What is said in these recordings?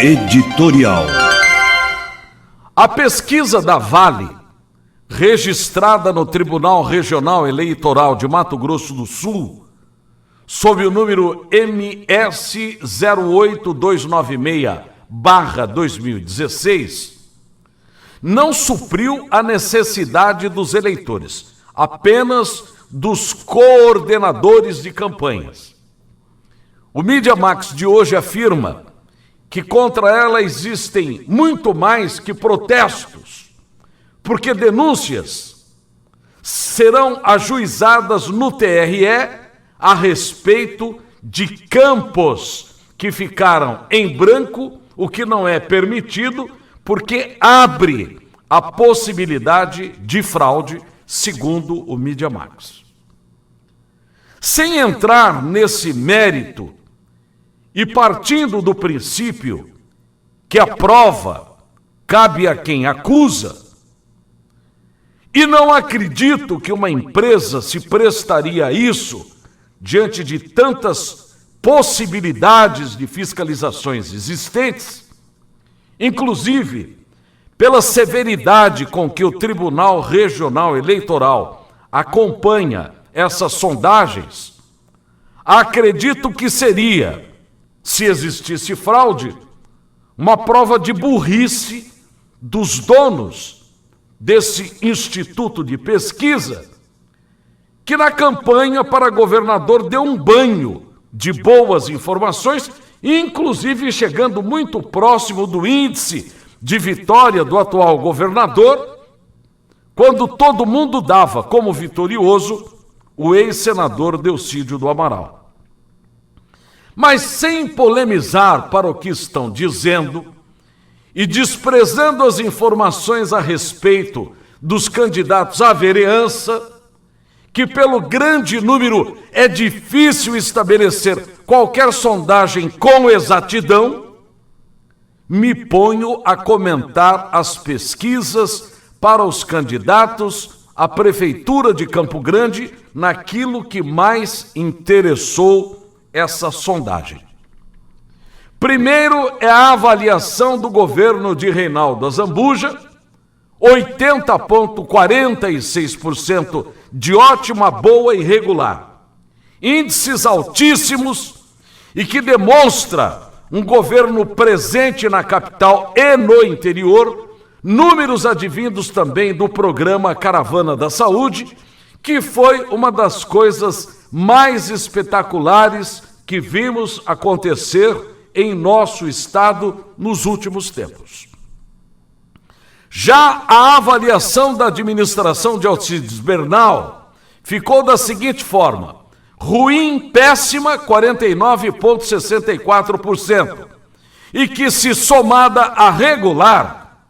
Editorial. A pesquisa da Vale, registrada no Tribunal Regional Eleitoral de Mato Grosso do Sul, sob o número MS 08296/2016, não supriu a necessidade dos eleitores, apenas dos coordenadores de campanhas. O Mídia Max de hoje afirma que contra ela existem muito mais que protestos, porque denúncias serão ajuizadas no TRE a respeito de campos que ficaram em branco, o que não é permitido, porque abre a possibilidade de fraude, segundo o Mídia Max. Sem entrar nesse mérito e partindo do princípio que a prova cabe a quem acusa, e não acredito que uma empresa se prestaria a isso diante de tantas possibilidades de fiscalizações existentes, inclusive pela severidade com que o Tribunal Regional Eleitoral acompanha essas sondagens. Acredito que seria, se existisse fraude, uma prova de burrice dos donos desse instituto de pesquisa, que na campanha para governador deu um banho de boas informações, inclusive chegando muito próximo do índice de vitória do atual governador, quando todo mundo dava como vitorioso o ex-senador Delcídio do Amaral. Mas sem polemizar para o que estão dizendo e desprezando as informações a respeito dos candidatos à vereança, que pelo grande número é difícil estabelecer qualquer sondagem com exatidão, me ponho a comentar as pesquisas para os candidatos à Prefeitura de Campo Grande naquilo que mais interessou essa sondagem. Primeiro é a avaliação do governo de Reinaldo Azambuja, 80,46% de ótima, boa e regular. Índices altíssimos e que demonstra um governo presente na capital e no interior, números advindos também do programa Caravana da Saúde, que foi uma das coisas mais espetaculares que vimos acontecer em nosso estado nos últimos tempos. Já a avaliação da administração de Alcides Bernal ficou da seguinte forma: ruim, péssima, 49,64%, e que, se somada a regular,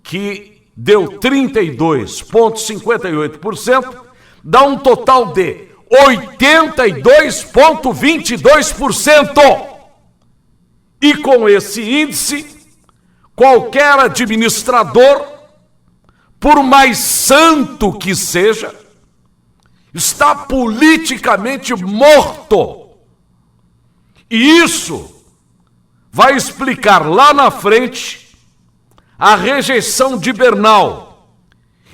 que deu 32,58%, dá um total de 82,22%. E com esse índice, qualquer administrador, por mais santo que seja, está politicamente morto. E isso vai explicar lá na frente a rejeição de Bernal,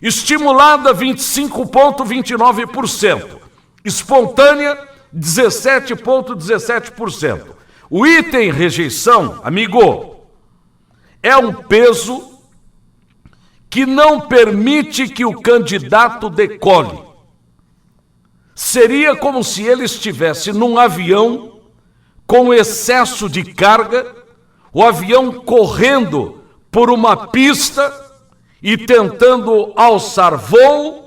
estimulada 25,29%, espontânea 17,17%. O item rejeição, amigo, é um peso que não permite que o candidato decole. Seria como se ele estivesse num avião com excesso de carga, o avião correndo por uma pista e tentando alçar voo,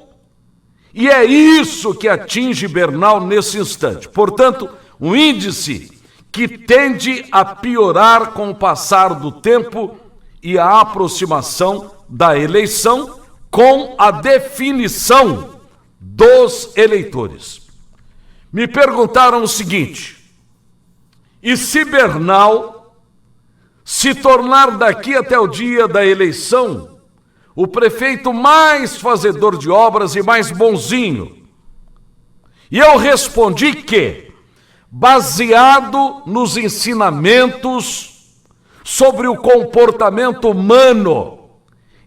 e é isso que atinge Bernal nesse instante. Portanto, um índice que tende a piorar com o passar do tempo e a aproximação da eleição com a definição dos eleitores. Me perguntaram o seguinte: e se Bernal se tornar daqui até o dia da eleição o prefeito mais fazedor de obras e mais bonzinho? E eu respondi que, baseado nos ensinamentos sobre o comportamento humano,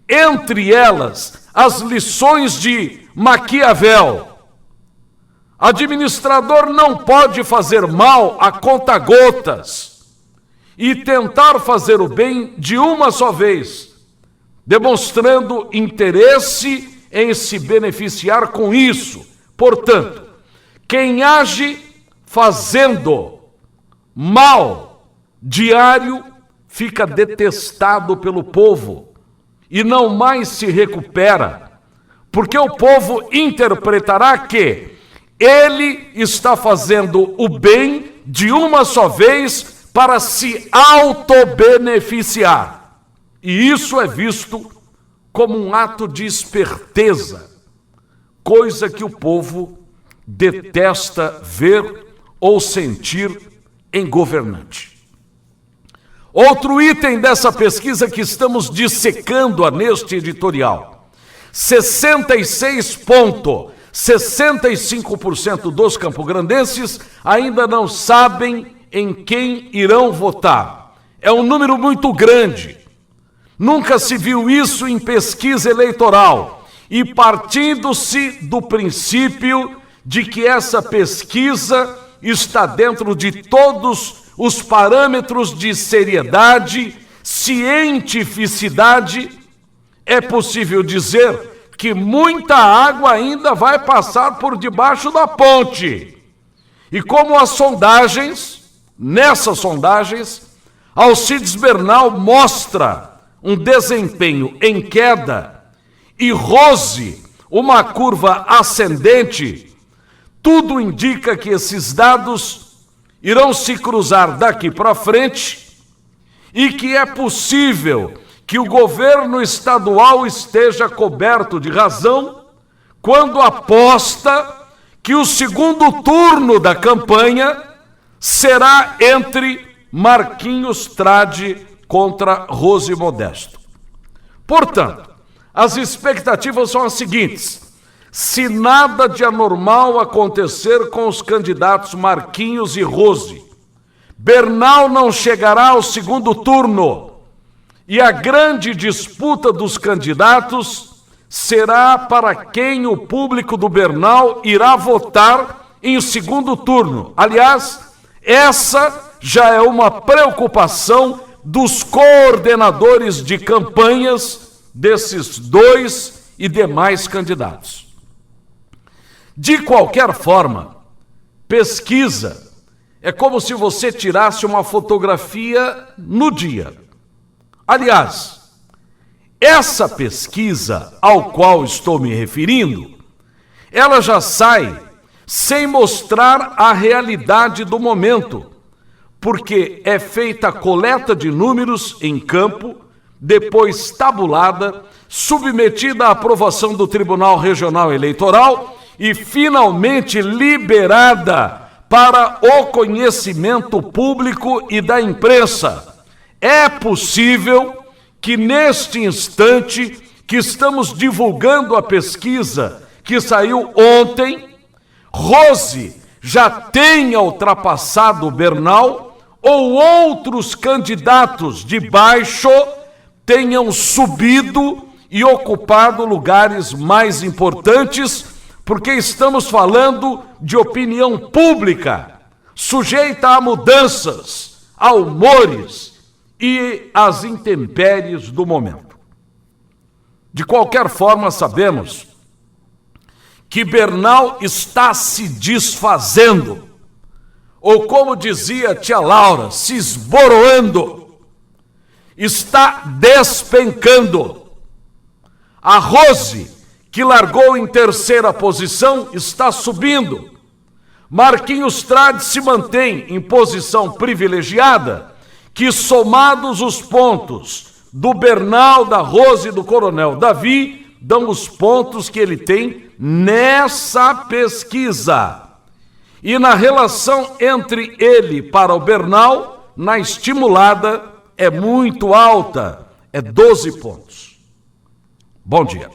entre elas as lições de Maquiavel. Administrador não pode fazer mal a conta-gotas e tentar fazer o bem de uma só vez, demonstrando interesse em se beneficiar com isso. Portanto, quem age fazendo mal diário fica detestado pelo povo e não mais se recupera, porque o povo interpretará que ele está fazendo o bem de uma só vez para se autobeneficiar. E isso é visto como um ato de esperteza, coisa que o povo detesta ver ou sentir em governante. Outro item dessa pesquisa que estamos dissecando neste editorial: 66,65% dos campograndenses ainda não sabem em quem irão votar. É um número muito grande. Nunca se viu isso em pesquisa eleitoral. E partindo-se do princípio de que essa pesquisa está dentro de todos os parâmetros de seriedade, cientificidade, é possível dizer que muita água ainda vai passar por debaixo da ponte. E como as sondagens, nessas sondagens, Alcides Bernal mostra um desempenho em queda e Rose uma curva ascendente, tudo indica que esses dados irão se cruzar daqui para frente e que é possível que o governo estadual esteja coberto de razão quando aposta que o segundo turno da campanha será entre Marquinhos Trade contra Rose Modesto. Portanto, as expectativas são as seguintes: se nada de anormal acontecer com os candidatos Marquinhos e Rose, Bernal não chegará ao segundo turno e a grande disputa dos candidatos será para quem o público do Bernal irá votar em segundo turno. Aliás, essa já é uma preocupação dos coordenadores de campanhas desses dois e demais candidatos. De qualquer forma, pesquisa é como se você tirasse uma fotografia no dia. Aliás, essa pesquisa ao qual estou me referindo, ela já sai sem mostrar a realidade do momento, porque é feita a coleta de números em campo, depois tabulada, submetida à aprovação do Tribunal Regional Eleitoral e finalmente liberada para o conhecimento público e da imprensa. É possível que neste instante que estamos divulgando a pesquisa que saiu ontem, Rose já tenha ultrapassado Bernal ou outros candidatos de baixo tenham subido e ocupado lugares mais importantes, porque estamos falando de opinião pública, sujeita a mudanças, a humores e às intempéries do momento. De qualquer forma, sabemos que Bernal está se desfazendo, ou como dizia tia Laura, se esboroando, está despencando. A Rose, que largou em terceira posição, está subindo. Marquinhos Trade se mantém em posição privilegiada, que somados os pontos do Bernal, da Rose e do Coronel Davi, dão os pontos que ele tem nessa pesquisa. E na relação entre ele para o Bernal, na estimulada, é muito alta, é 12 pontos. Bom dia.